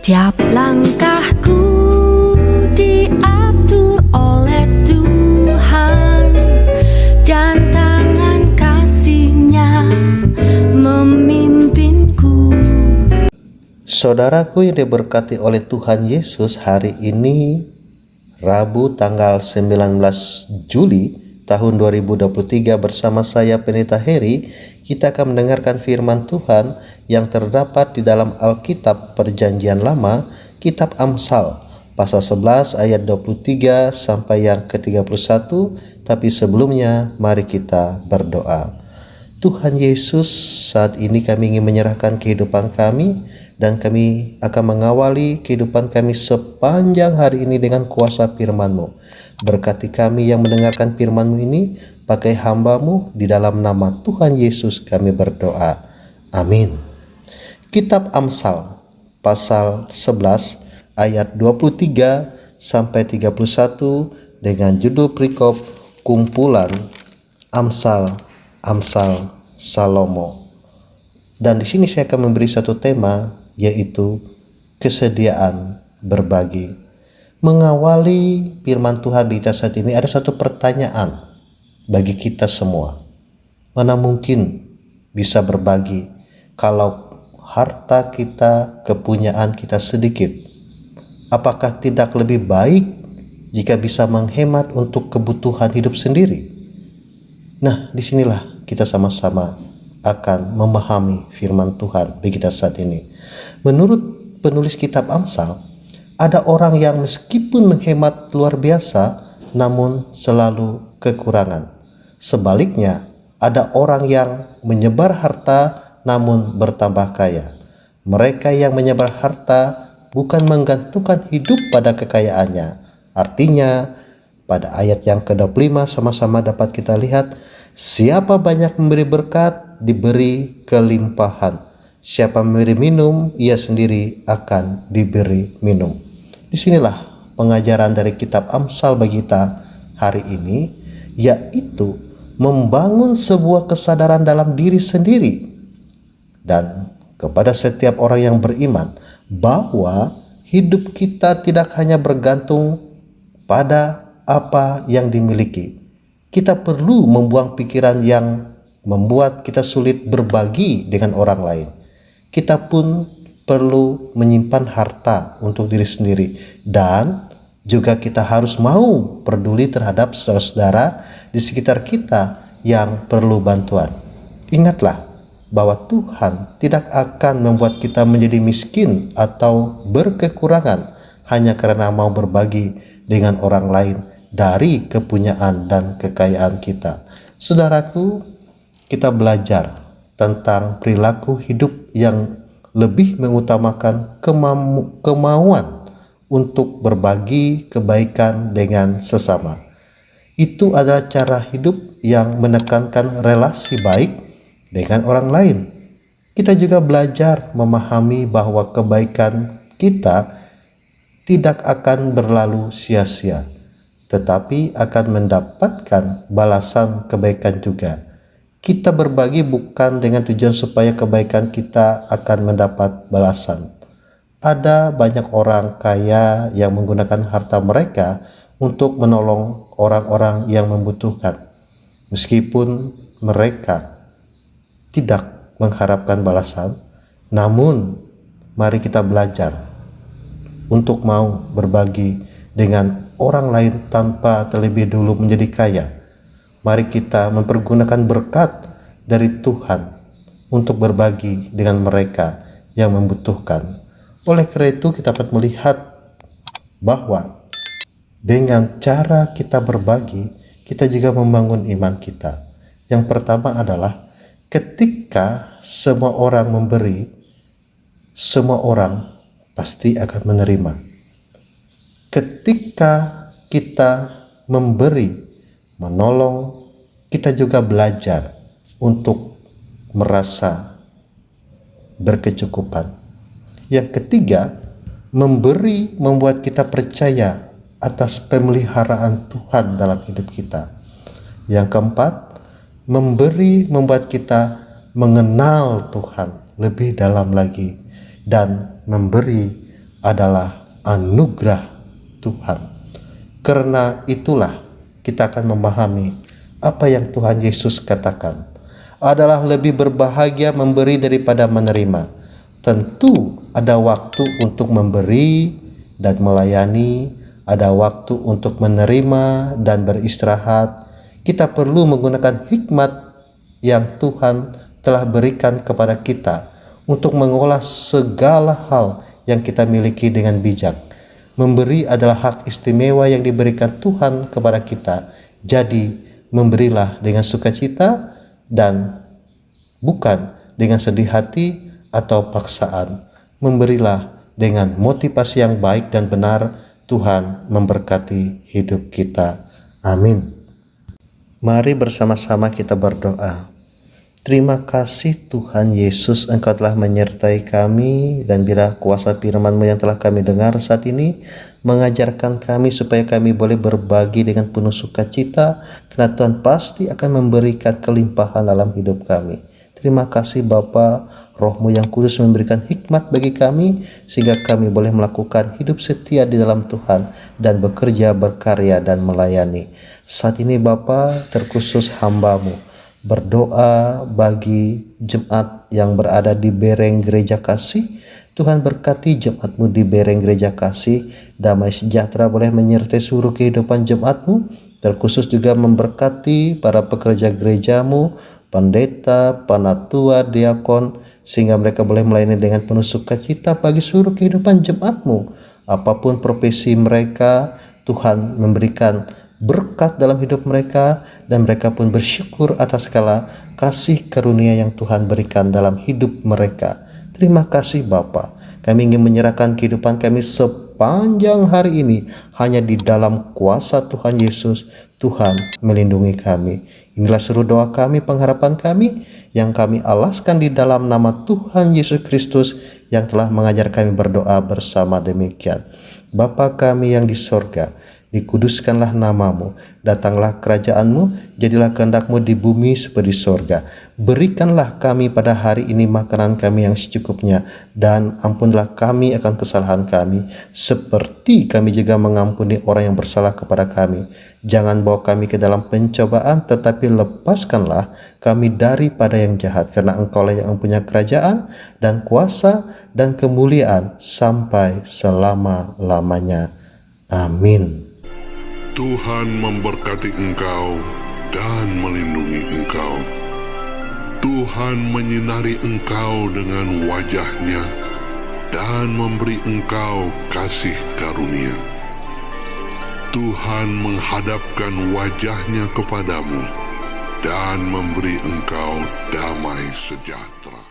Tiap langkahku diatur oleh Tuhan, dan tangan kasih-Nya memimpinku. Saudaraku yang diberkati oleh Tuhan Yesus, hari ini Rabu tanggal 19 Juli tahun 2023 bersama saya Pendeta Heri, kita akan mendengarkan firman Tuhan yang terdapat di dalam Alkitab Perjanjian Lama, Kitab Amsal, pasal 11 ayat 23 sampai yang ke-31. Tapi sebelumnya mari kita berdoa. Tuhan Yesus, saat ini kami ingin menyerahkan kehidupan kami, dan kami akan mengawali kehidupan kami sepanjang hari ini dengan kuasa firman-Mu. Berkati kami yang mendengarkan firman-Mu ini, pakai hamba-Mu, di dalam nama Tuhan Yesus kami berdoa. Amin. Kitab Amsal, pasal 11, ayat 23 sampai 31 dengan judul perikop kumpulan Amsal Salomo. Dan di sini saya akan memberi satu tema, yaitu kesediaan berbagi. Mengawali firman Tuhan di kita saat ini, ada satu pertanyaan bagi kita semua. Mana mungkin bisa berbagi kalau harta kita, kepunyaan kita sedikit? Apakah tidak lebih baik jika bisa menghemat untuk kebutuhan hidup sendiri? Nah, disinilah kita sama-sama akan memahami firman Tuhan bagi kita saat ini. Menurut penulis kitab Amsal, ada orang yang meskipun menghemat luar biasa, namun selalu kekurangan. Sebaliknya, ada orang yang menyebar harta, namun bertambah kaya. Mereka yang menyebar harta bukan menggantungkan hidup pada kekayaannya. Artinya, pada ayat yang ke-25 sama-sama dapat kita lihat, siapa banyak memberi berkat, diberi kelimpahan. Siapa memberi minum, ia sendiri akan diberi minum. Disinilah pengajaran dari kitab Amsal bagi kita hari ini, yaitu membangun sebuah kesadaran dalam diri sendiri dan kepada setiap orang yang beriman, bahwa hidup kita tidak hanya bergantung pada apa yang dimiliki. Kita perlu membuang pikiran yang membuat kita sulit berbagi dengan orang lain. Kita pun perlu menyimpan harta untuk diri sendiri, dan juga kita harus mau peduli terhadap saudara-saudara di sekitar kita yang perlu bantuan. Ingatlah bahwa Tuhan tidak akan membuat kita menjadi miskin atau berkekurangan hanya karena mau berbagi dengan orang lain dari kepunyaan dan kekayaan kita. Saudaraku, kita belajar tentang perilaku hidup yang lebih mengutamakan kemauan untuk berbagi kebaikan dengan sesama. Itu adalah cara hidup yang menekankan relasi baik dengan orang lain. Kita juga belajar memahami bahwa kebaikan kita tidak akan berlalu sia-sia, tetapi akan mendapatkan balasan kebaikan juga. Kita berbagi bukan dengan tujuan supaya kebaikan kita akan mendapat balasan. Ada banyak orang kaya yang menggunakan harta mereka untuk menolong orang-orang yang membutuhkan, meskipun mereka tidak mengharapkan balasan. Namun mari kita belajar untuk mau berbagi dengan orang lain tanpa terlebih dulu menjadi kaya. Mari kita mempergunakan berkat dari Tuhan untuk berbagi dengan mereka yang membutuhkan. Oleh karena itu, kita dapat melihat bahwa dengan cara kita berbagi, kita juga membangun iman kita. Yang pertama adalah ketika semua orang memberi, semua orang pasti akan menerima. Ketika kita memberi, menolong, kita juga belajar untuk merasa berkecukupan. Yang ketiga, memberi membuat kita percaya atas pemeliharaan Tuhan dalam hidup kita. Yang keempat, memberi membuat kita mengenal Tuhan lebih dalam lagi, dan memberi adalah anugerah Tuhan. Karena itulah kita akan memahami apa yang Tuhan Yesus katakan adalah lebih berbahagia memberi daripada menerima. Tentu ada waktu untuk memberi dan melayani, ada waktu untuk menerima dan beristirahat. Kita perlu menggunakan hikmat yang Tuhan telah berikan kepada kita untuk mengolah segala hal yang kita miliki dengan bijak. Memberi adalah hak istimewa yang diberikan Tuhan kepada kita. Jadi, memberilah dengan sukacita dan bukan dengan sedih hati atau paksaan. Memberilah dengan motivasi yang baik dan benar. Tuhan memberkati hidup kita. Amin. Mari bersama-sama kita berdoa. Terima kasih Tuhan Yesus, Engkau telah menyertai kami, dan bila kuasa firman-Mu yang telah kami dengar saat ini mengajarkan kami supaya kami boleh berbagi dengan penuh sukacita, karena Tuhan pasti akan memberikan kelimpahan dalam hidup kami. Terima kasih Bapa, Roh-Mu yang kudus memberikan hikmat bagi kami sehingga kami boleh melakukan hidup setia di dalam Tuhan dan bekerja, berkarya dan melayani. Saat ini Bapa, terkhusus hamba-Mu berdoa bagi jemaat yang berada di Bereng Gereja Kasih. Tuhan berkati jemaat-Mu di Bereng Gereja Kasih. Damai sejahtera boleh menyertai seluruh kehidupan jemaat-Mu. Terkhusus juga memberkati para pekerja gereja-Mu, pendeta, panatua, diakon, sehingga mereka boleh melayani dengan penuh sukacita bagi seluruh kehidupan jemaat-Mu. Apapun profesi mereka, Tuhan memberikan berkat dalam hidup mereka, dan mereka pun bersyukur atas segala kasih karunia yang Tuhan berikan dalam hidup mereka. Terima kasih Bapa. Kami ingin menyerahkan kehidupan kami sepanjang hari ini hanya di dalam kuasa Tuhan Yesus. Tuhan melindungi kami. Inilah seluruh doa kami, pengharapan kami yang kami alaskan di dalam nama Tuhan Yesus Kristus yang telah mengajar kami berdoa bersama demikian. Bapa kami yang di sorga, dikuduskanlah namamu, datanglah kerajaan-Mu, jadilah kehendak-Mu di bumi seperti sorga. Berikanlah kami pada hari ini makanan kami yang secukupnya, dan ampunilah kami akan kesalahan kami, seperti kami juga mengampuni orang yang bersalah kepada kami. Jangan bawa kami ke dalam pencobaan, tetapi lepaskanlah kami daripada yang jahat, karena Engkaulah yang mempunyai kerajaan dan kuasa dan kemuliaan sampai selama-lamanya. Amin. Tuhan memberkati engkau dan melindungi engkau. Tuhan menyinari engkau dengan wajah-Nya dan memberi engkau kasih karunia. Tuhan menghadapkan wajah-Nya kepadamu dan memberi engkau damai sejahtera.